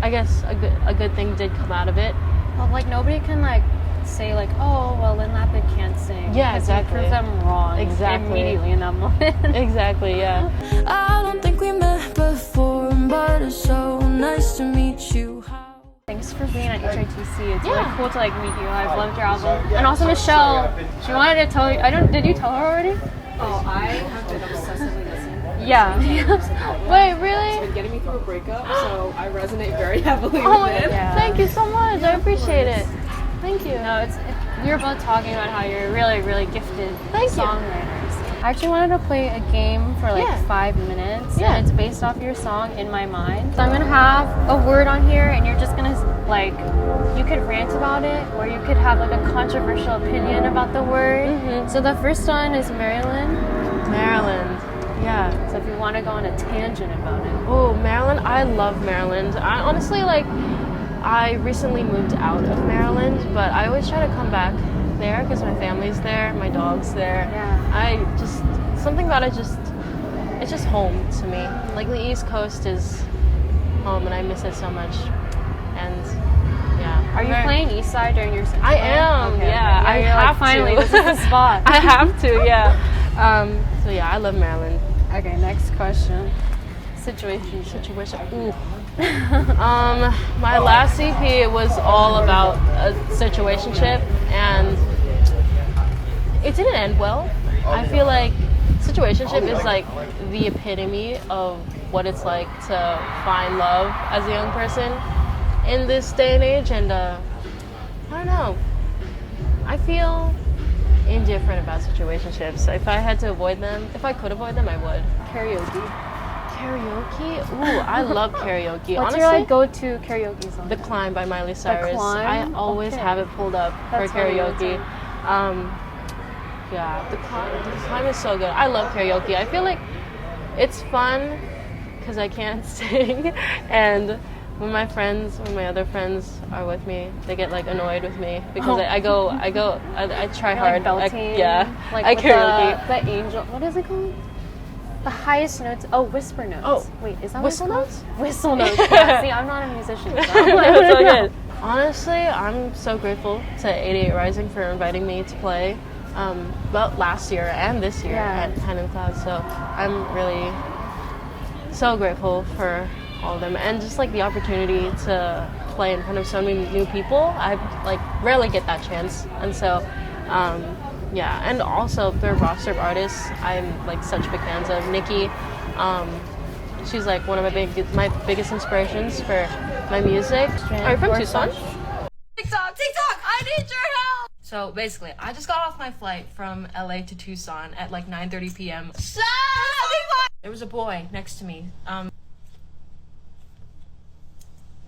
I guess a good thing did come out of it. Well, like nobody can like say like, oh, well, Lyn Lapid can't sing. Yeah, exactly. You prove them wrong. Exactly. Immediately in that moment. Exactly, yeah. I don't think we met before, but it's so nice to meet you. Thanks for being at HITC. It's really cool to like meet you. I've loved your album. And also Michelle, she wanted to tell you, did you tell her already? Oh, I have been obsessively listening. Yeah. Wait, really? It's been getting me through a breakup, so I resonate very heavily Oh, with it. yeah. Thank you so much. I appreciate it. Thank you. No, you're both talking about how you're really, really gifted songwriters. I actually wanted to play a game for like 5 minutes. Yeah. And it's based off your song In My Mind. So I'm gonna have a word on here and you're just gonna like, you could rant about it or you could have like a controversial opinion about the word. Mm-hmm. So the first one is Maryland. Maryland. Yeah. So if you want to go on a tangent about it. Oh, Maryland. I love Maryland. I honestly I recently moved out of Maryland, but I always try to come back there because my family's there, my dog's there. Yeah. Something about it it's just home to me. Like the East Coast is home and I miss it so much. And yeah. Are you playing East Side during your set? I am, okay, yeah. Okay. I you're have like, finally, to. this is the spot. I have to, yeah. So yeah, I love Maryland. Okay, next question. Situation. Ooh. My last EP was all about a situationship, and it didn't end well. I feel like situationship is like the epitome of what it's like to find love as a young person in this day and age, and I don't know. I feel indifferent about situationships. If I had to avoid them, if I could avoid them, I would. Karaoke. Karaoke? Ooh, I love karaoke. What's Honestly, your like go-to karaoke song? The Climb by Miley Cyrus. Climb? I always have it pulled up That's for karaoke. Yeah, the Climb is so good. I love karaoke. I feel like it's fun because I can't sing, and when my other friends are with me, they get like annoyed with me because I try hard. Like like I with karaoke. the angel. What is it called? The highest notes. Oh, whisper notes. Oh, wait, is that whistle what it's called? notes? Whistle notes. Yeah. See, I'm not a musician. So That's so good. Honestly, I'm so grateful to 88 Rising for inviting me to play. Well, last year and this year at Hand in Cloud. So I'm really so grateful for all of them, and just like the opportunity to play in front of so many new people. I like rarely get that chance, and so yeah, and also their roster of artists I'm like such big fans of. Nikki, she's like one of my biggest inspirations for my music. Are you from Tucson? TikTok, I need your help. So basically, I just got off my flight from LA to Tucson at like 9:30 p.m. There was a boy next to me.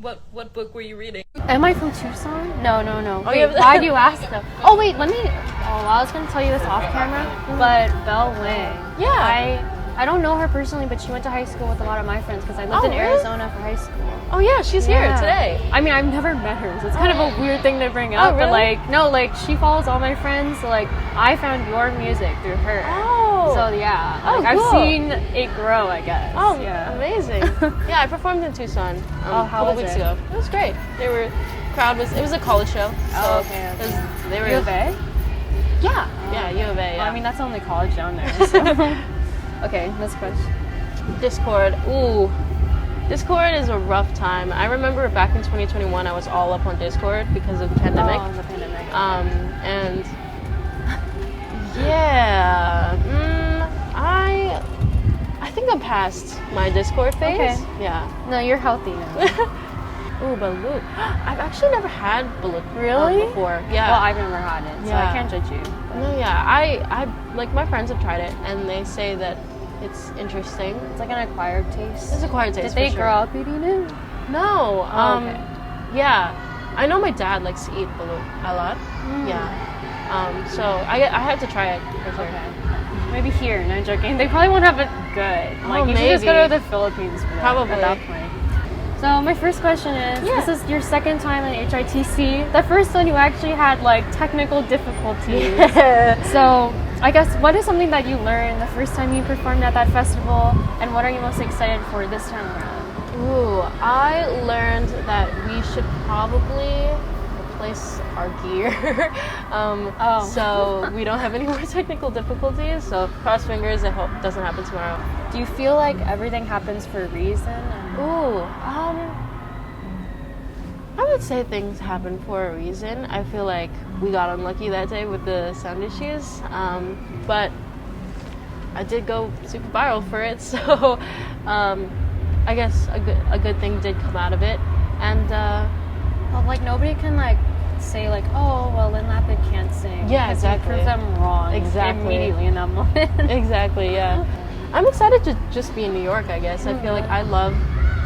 What book were you reading? Am I from Tucson? No. Oh, Wait, why do you ask though? Oh wait, let me. Oh, I was gonna tell you this off camera, but Belle Wang. Yeah. I don't know her personally, but she went to high school with a lot of my friends because I lived in Arizona for high school. Oh yeah, she's here today. I mean, I've never met her, so it's kind of a weird thing to bring up. Really? But like, no, like she follows all my friends. So like, I found your music through her. Oh. So yeah, Oh, like, cool. I've seen it grow, I guess. Oh, yeah. amazing. Yeah, I performed in Tucson a couple weeks ago. It was great. It was a college show. So okay. They were U of A? Yeah, U of A, yeah. Well, I mean, that's the only college down there. So. Okay, next question. Discord. Ooh. Discord is a rough time. I remember back in 2021, I was all up on Discord because of the pandemic. Oh, the pandemic. And yeah, I think I'm past my Discord phase. Okay. Yeah. No, you're healthy now. Ooh, Balut. I've actually never had Balut Really? before. Yeah. Well, I've never had it, so I can't judge you. No, yeah. I like my friends have tried it and they say that it's interesting. It's like an acquired taste. It's acquired taste. Did they for grow sure. up eating it? No. Okay. Yeah. I know my dad likes to eat Balut a lot. Yeah. So I have to try it for sure. Okay. Maybe here, no joking. They probably won't have it good. Like you should just go to the Philippines for that. Probably. At that point. So my first question is, this is your second time in HITC. The first one you actually had like technical difficulties. So I guess what is something that you learned the first time you performed at that festival, and what are you most excited for this time around? Ooh, I learned that should probably replace our gear. So we don't have any more technical difficulties. So cross fingers, I hope it doesn't happen tomorrow. Do you feel like everything happens for a reason? Ooh, I would say things happen for a reason. I feel like we got unlucky that day with the sound issues, but I did go super viral for it, so I guess a good thing did come out of it. And well, like nobody can like say like, oh, well, Lyn Lapid can't sing. Yeah, because exactly. you prove them wrong immediately in that moment. Exactly, yeah. I'm excited to just be in New York, I guess. I feel like I love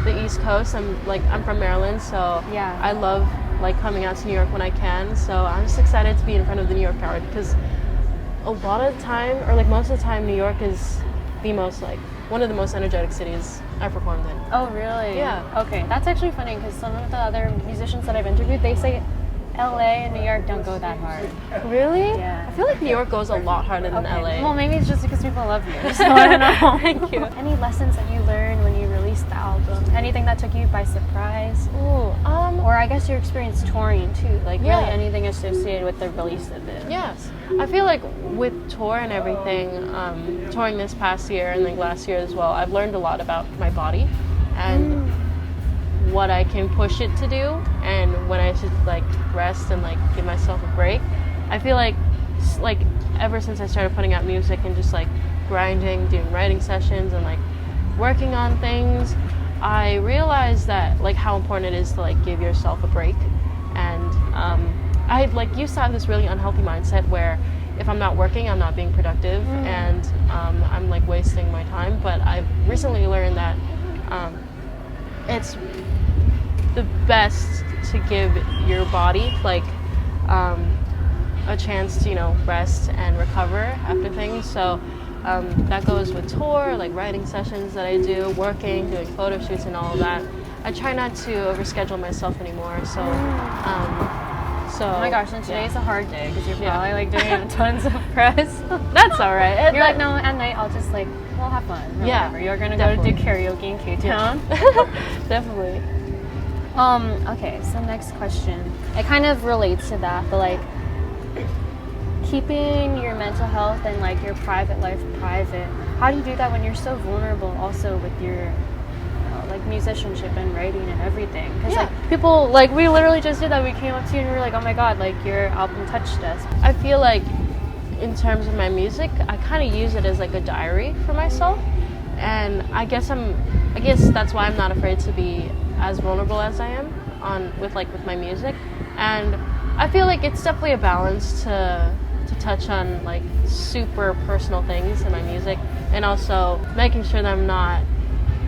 the East Coast. I'm from Maryland, so Yeah. I love like coming out to New York when I can. So I'm just excited to be in front of the New York crowd because a lot of the time, or like most of the time, New York is the most like one of the most energetic cities I've performed in. Oh, really? Yeah. Okay, that's actually funny because some of the other musicians that I've interviewed, they say LA and New York don't go that hard. Really? Yeah. I feel like New York goes a lot harder than LA. Well, maybe it's just because people love you, so I don't know. Thank you. Any lessons that you learned when you released the album? Anything that took you by surprise? Ooh, Or I guess your experience touring too, like Yeah. really anything associated with the release of it. yes. I feel like with tour and everything, touring this past year and like last year as well, I've learned a lot about my body and what I can push it to do and when I should like rest and like give myself a break. I feel like ever since I started putting out music and just like grinding, doing writing sessions and like working on things, I realized that like how important it is to like give yourself a break. And I like used to have this really unhealthy mindset where if I'm not working, I'm not being productive and I'm like wasting my time. But I've recently learned that it's the best to give your body like a chance to, you know, rest and recover after things. So that goes with tour, like writing sessions that I do, working, doing photo shoots and all of that. I try not to overschedule myself anymore. So Oh my gosh, and today's a hard day because you're Yeah. probably like doing tons of press. that's all right. You're like, no, at night I'll just like, we'll have fun. Or Yeah, whatever. You're gonna definitely. go to do karaoke in K-Town. Definitely. Okay, so next question. It kind of relates to that, but like keeping your mental health and like your private life private. How do you do that when you're so vulnerable also with your like musicianship and writing and everything? Because Yeah. like people, like we literally just did that. We came up to you and we were like, oh my god, like your album touched us. I feel like in terms of my music, I kind of use it as like a diary for myself. And I guess that's why I'm not afraid to be as vulnerable as I am with my music. And I feel like it's definitely a balance to touch on like super personal things in my music and also making sure that I'm not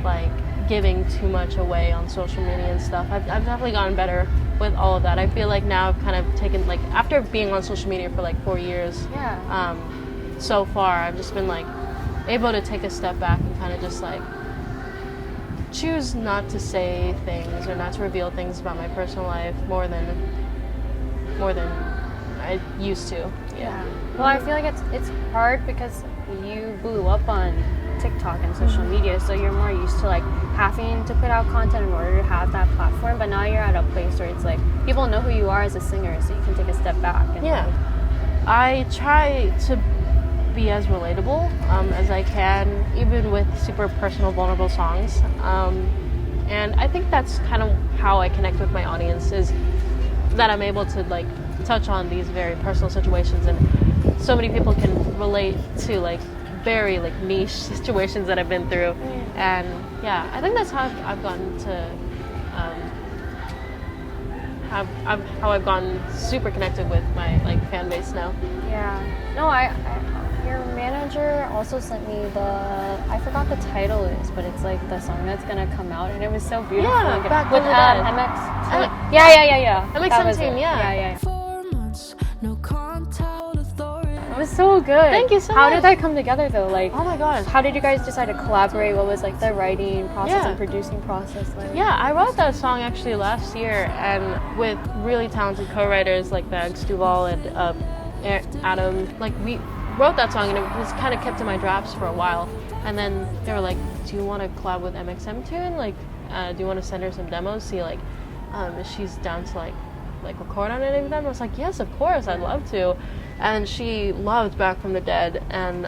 like giving too much away on social media and stuff. I've definitely gotten better with all of that. I feel like now I've kind of taken like after being on social media for like 4 years so far, I've just been like able to take a step back and kind of just like choose not to say things or not to reveal things about my personal life more than I used to. Yeah. Well, I feel like it's hard because you blew up on TikTok and social media, so you're more used to like having to put out content in order to have that platform. But now you're at a place where it's like people know who you are as a singer, so you can take a step back. And Yeah. I try to be as relatable as I can, even with super personal, vulnerable songs. And I think that's kind of how I connect with my audience, is that I'm able to like touch on these very personal situations, and so many people can relate to like very like niche situations that I've been through. And yeah, I think that's how I've gotten to how I've gotten super connected with my like fan base now. Yeah. No, your manager also sent me I forgot the title is, but it's like the song that's gonna come out, and it was so beautiful. Yeah, Like, back with in the day. MX. Yeah. That was mxmtoon, it. yeah. Yeah. 4 months, no contact authority. It was so good. Thank you so How much. did that come together though? Like, Oh my gosh. how did you guys decide to collaborate? What was like the writing process Yeah. and producing process like? Yeah, I wrote that song actually last year, and with really talented co-writers like Bags Duval and Adam. Like we wrote that song, and it was kind of kept in my drafts for a while. And then they were like, "Do you want to collab with mxmtoon? Like, do you want to send her some demos? See like if she's down to like record on any of them. I was like, yes, of course, I'd love to. And she loved Back from the Dead, and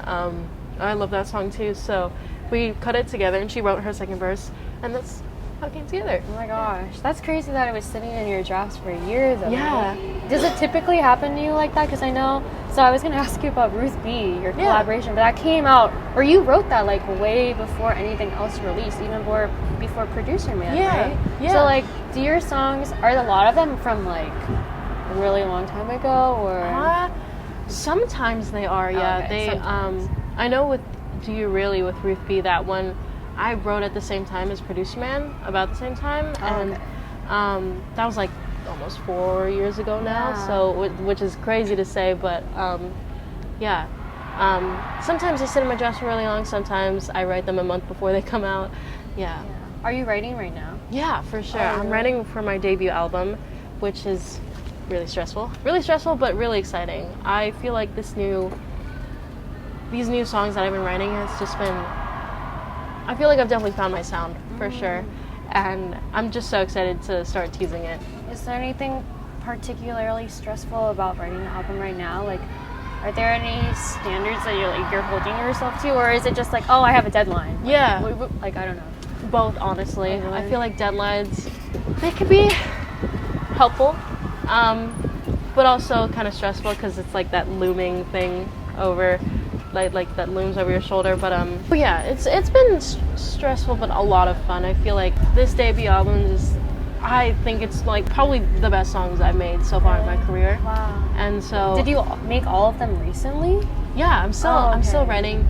I love that song too. So we cut it together, and she wrote her second verse, and that's how it came together. Oh my gosh, that's crazy that it was sitting in your drafts for years. Yeah. Does it typically happen to you like that? Because I know. So I was gonna ask you about Ruth B, your collaboration, but that came out, or you wrote that like way before anything else released, even before Producer Man, right? Yeah. So like, do your songs, are a lot of them from like a really long time ago, or? Sometimes they are, yeah. Okay, they I know with Do You Really with Ruth B, that one I wrote at the same time as Producer Man, about the same time, and that was like almost 4 years ago now, so which is crazy to say, but sometimes they sit in my drafts for really long, sometimes I write them a month before they come out. Are you writing right now? Yeah, for sure. I'm writing for my debut album, which is really stressful, but really exciting. I feel like these new songs that I've been writing has just been, I feel like I've definitely found my sound, for sure, and I'm just so excited to start teasing it. Is there anything particularly stressful about writing an album right now? Like, are there any standards that you're holding yourself to, or is it just like, oh, I have a deadline? Yeah. Like, I don't know. Both, honestly. I feel like deadlines, they could be helpful, but also kind of stressful because it's like that looming thing over, like that looms over your shoulder. But yeah, it's been stressful, but a lot of fun. I feel like this debut album is, I think it's like probably the best songs I've made so far in my career. Wow. And so, did you make all of them recently? Yeah, I'm still writing.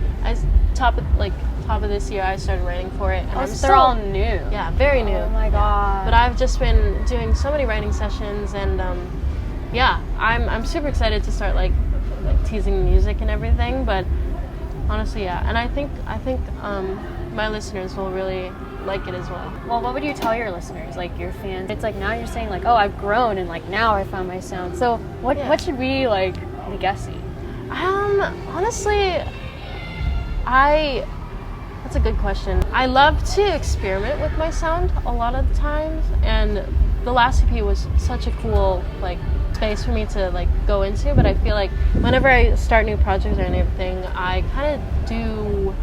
Top of this year, I started writing for it, and they're all new. Yeah, very new. Oh my god! But I've just been doing so many writing sessions, and I'm super excited to start like teasing music and everything. But honestly, yeah, and I think my listeners will really like it as well. Well, what would you tell your listeners, like your fans? It's like now you're saying like, oh, I've grown, and like now I found my sound. So what should we like be guessing? Honestly, that's a good question. I love to experiment with my sound a lot of the times, and the last EP was such a cool like space for me to like go into, but I feel like whenever I start new projects or anything, I kind of do,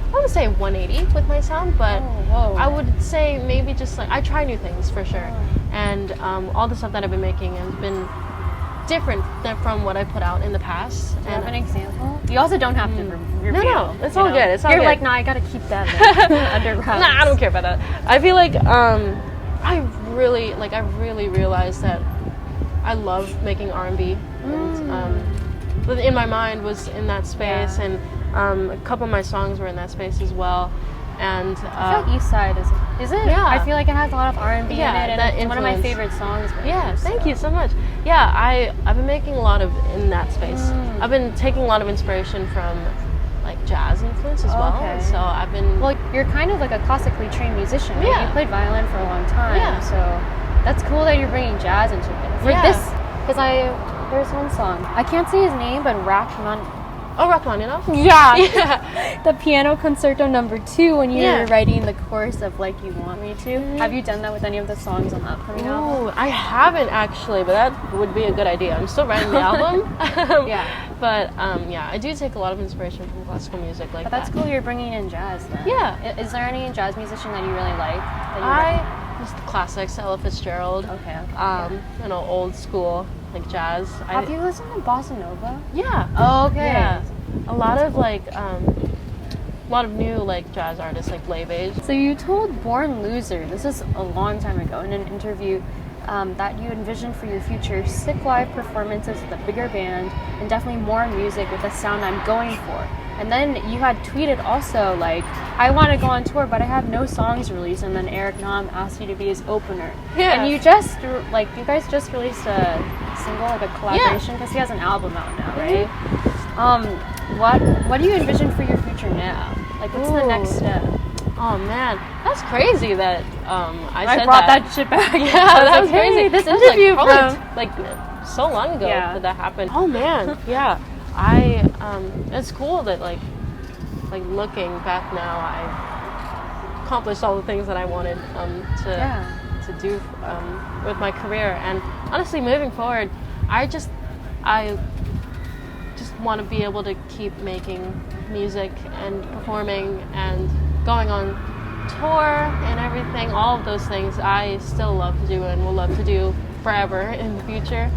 I wouldn't say 180 with my sound, but I would say maybe just like I try new things for sure, and all the stuff that I've been making has been different from what I put out in the past. Do you have an example? You also don't have to reveal. No, it's all good. It's all good. You're like, nah, I gotta keep that underground. Nah, I don't care about that. I feel like I really realized that I love making R&B. And, in my mind was in that space, and a couple of my songs were in that space as well. And I feel like East Side is it? Yeah. I feel like it has a lot of R&B in it, and it's one of my influence. favorite songs. Yeah, thank you so much. Yeah, I've been making a lot of in that space. I've been taking a lot of inspiration from like jazz influence as well. Okay. So I've been. Well, you're kind of like a classically trained musician. Right? Yeah. You played violin for a long time. Yeah. So that's cool that you're bringing jazz into it. For this, because there's one song, I can't say his name, but Rachman. Oh, Rachmaninoff? Yeah. The piano concerto number 2 when you were writing the chorus of Like You Want Me To. Have you done that with any of the songs on the upcoming album? I haven't actually, but that would be a good idea. I'm still writing the album. But I do take a lot of inspiration from classical music like that. But that's cool you're bringing in jazz then. Yeah. Is there any jazz musician that you really like? Just the classics, Ella Fitzgerald. Okay. Old school like jazz. Have you listened to Bossa Nova? Yeah. Oh, okay. Yeah. A lot of new like jazz artists like Laybeige. So you told Born Loser, this is a long time ago in an interview, that you envisioned for your future sick live performances with a bigger band and definitely more music with the sound I'm going for. And then you had tweeted also like, I want to go on tour, but I have no songs released. And then Eric Nam asked you to be his opener. Yeah. And you guys just released a single, like a collaboration, because he has an album out now, right? What do you envision for your future now? Like, what's the next step? Oh man, that's crazy that I brought that shit back. Yeah, that was crazy. This interview like so long ago that happened. Oh man, yeah. It's cool that like looking back now, I accomplished all the things that I wanted to do with my career. And honestly, moving forward, I just want to be able to keep making music and performing and going on tour and everything. All of those things I still love to do and will love to do forever in the future.